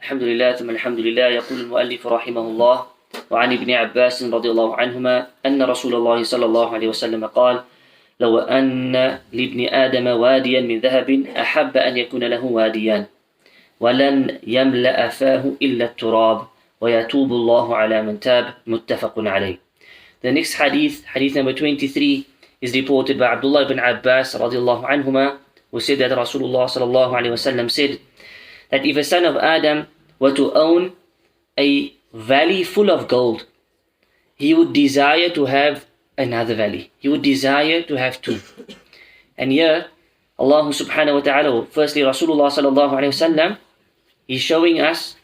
الحمد لله ثم الحمد لله. يقول المؤلف رحمه الله: وعن ابن عباس رضي الله عنهما أن رسول الله صلى الله عليه وسلم قال: لو أن لابن آدم واديا من ذهب أحب أن يكون له واديان ولن يملأ فاه إلا التراب ويتوب الله على من تاب. متفق عليه. The next hadith, hadith number 23, is reported by Abdullah ibn Abbas radiallahu anhuma, who said that Rasulullah sallallahu alayhi wasallam said that if a son of Adam were to own a valley full of gold, he would desire to have another valley. He would desire to have two. And here, Allah subhanahu wa ta'ala, firstly Rasulullah sallallahu alayhi wasallam, is showing us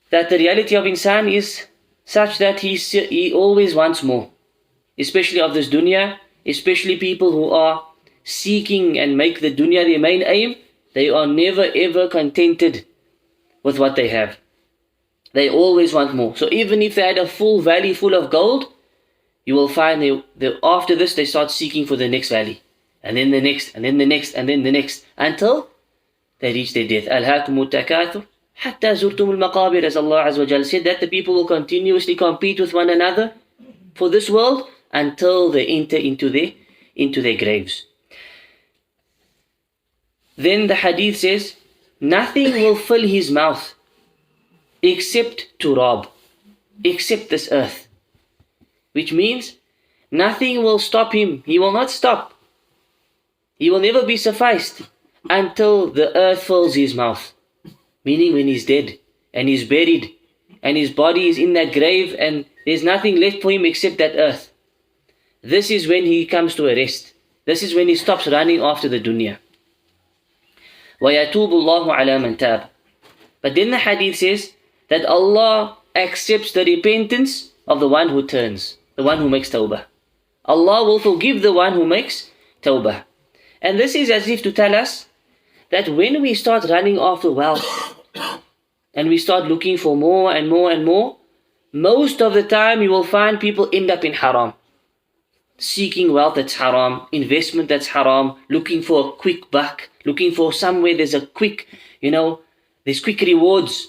that the reality of insan is such that he always wants more, especially of this dunya, especially people who are seeking and make the dunya their main aim. They are never ever contented with what they have. They always want more. So even if they had a full valley full of gold, you will find they after this they start seeking for the next valley, and then the next, and then the next, and then the next, until they reach their death. Alhaakumut takathur hatta zurtumul maqabir, as Allah Azza wa Jal said, that the people will continuously compete with one another for this world until they enter into their graves. Then the hadith says, nothing will fill his mouth except turab, except this earth. Which means nothing will stop him. He will not stop. He will never be sufficed until the earth fills his mouth. Meaning when he's dead and he's buried and his body is in that grave and there's nothing left for him except that earth. This is when he comes to a rest. This is when he stops running after the dunya. وَيَتُوبُ اللَّهُ عَلَى مَنْ تَابَ. But then the hadith says that Allah accepts the repentance of the one who turns, the one who makes tawbah. Allah will forgive the one who makes tawbah. And this is as if to tell us that when we start running after wealth and we start looking for more and more and more, most of the time you will find people end up in haram. Seeking wealth that's haram, investment that's haram, looking for a quick buck, looking for somewhere there's a quick, there's quick rewards.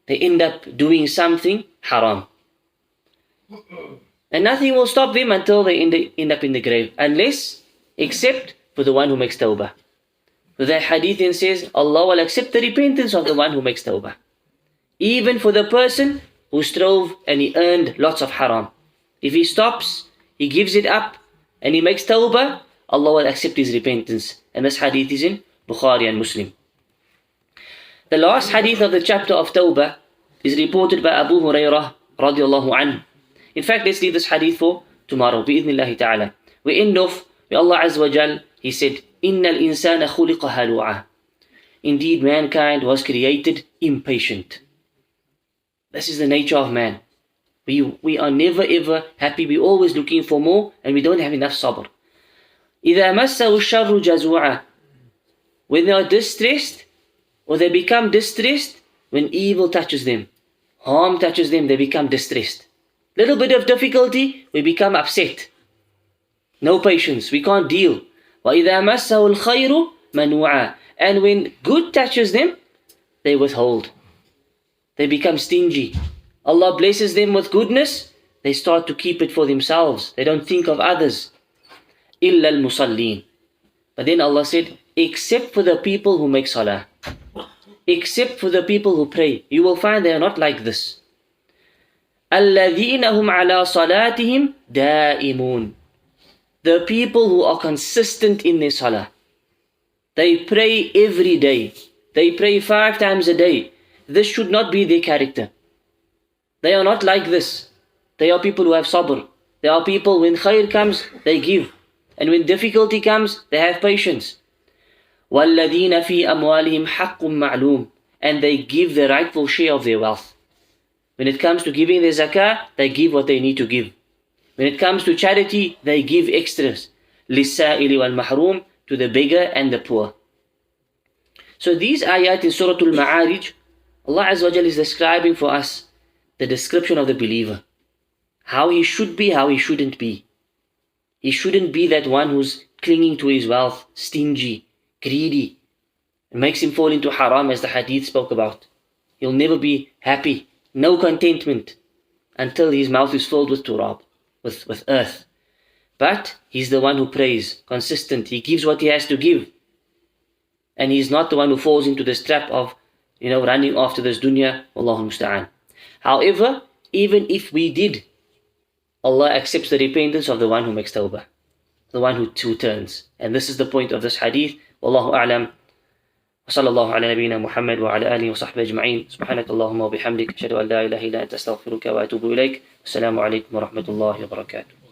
They end up doing something haram. And nothing will stop them until they end up in the grave, except for the one who makes tawbah. So the hadith then says, Allah will accept the repentance of the one who makes tawbah. Even for the person who strove and he earned lots of haram. If he stops, he gives it up, and he makes tawbah, Allah will accept his repentance. And this hadith is in Bukhari and Muslim. The last hadith of the chapter of tawbah is reported by Abu Hurairah radiallahu anhu. In fact, let's leave this hadith for tomorrow, bi'idhnillahi ta'ala. We end off with Allah Azza wa Jal. He said, إِنَّ الْإِنسَانَ خُلِقَ هَلُوعًا. Indeed, mankind was created impatient. This is the nature of man. We are never ever happy. We're always looking for more, and we don't have enough sabr. إِذَا مَسَّهُ الشَّرُّ جَزُوعًا. When they are distressed, or they become distressed, when evil touches them, harm touches them, they become distressed. Little bit of difficulty, we become upset. No patience, we can't deal. وَإِذَا مَسَّهُ الْخَيْرُ مَنُوعًا. And when good touches them, they withhold. They become stingy. Allah blesses them with goodness, they start to keep it for themselves. They don't think of others. إِلَّا الْمُصَلِّينَ. But then Allah said, except for the people who make salah. Except for the people who pray. You will find they are not like this. الَّذِينَ هُمْ عَلَى صَلَاتِهِمْ دَائِمُونَ. The people who are consistent in their salah. They pray every day. They pray 5 times a day. This should not be their character. They are not like this. They are people who have sabr. They are people, when khair comes, they give. And when difficulty comes, they have patience. وَالَّذِينَ فِي أَمْوَالِهِمْ حَقٌّ مَعْلُومٌ. And they give the rightful share of their wealth. When it comes to giving their zakah, they give what they need to give. When it comes to charity, they give extras. لِلسَّائِلِ وَالْمَحْرُومِ. To the beggar and the poor. So these ayat in Surah Al-Ma'arij, Allah Azza wa Jal is describing for us the description of the believer. How he should be, how he shouldn't be. He shouldn't be that one who's clinging to his wealth, stingy, greedy. It makes him fall into haram, as the hadith spoke about. He'll never be happy, no contentment, until his mouth is filled with turab, with earth. But he's the one who prays, consistent. He gives what he has to give. And he's not the one who falls into this trap of, running after this dunya. Wallahu musta'an. However, even if we did, Allah accepts the repentance of the one who makes tawbah, the one who turns. And this is the point of this hadith. Wallahu a'lam. وصلى الله على نبينا محمد وعلى آله وصحبه أجمعين. سبحانك اللهم وبحمدك أشهد أن لا إله إلا أنت أستغفرك وأتوب إليك. السلام عليكم ورحمة الله وبركاته.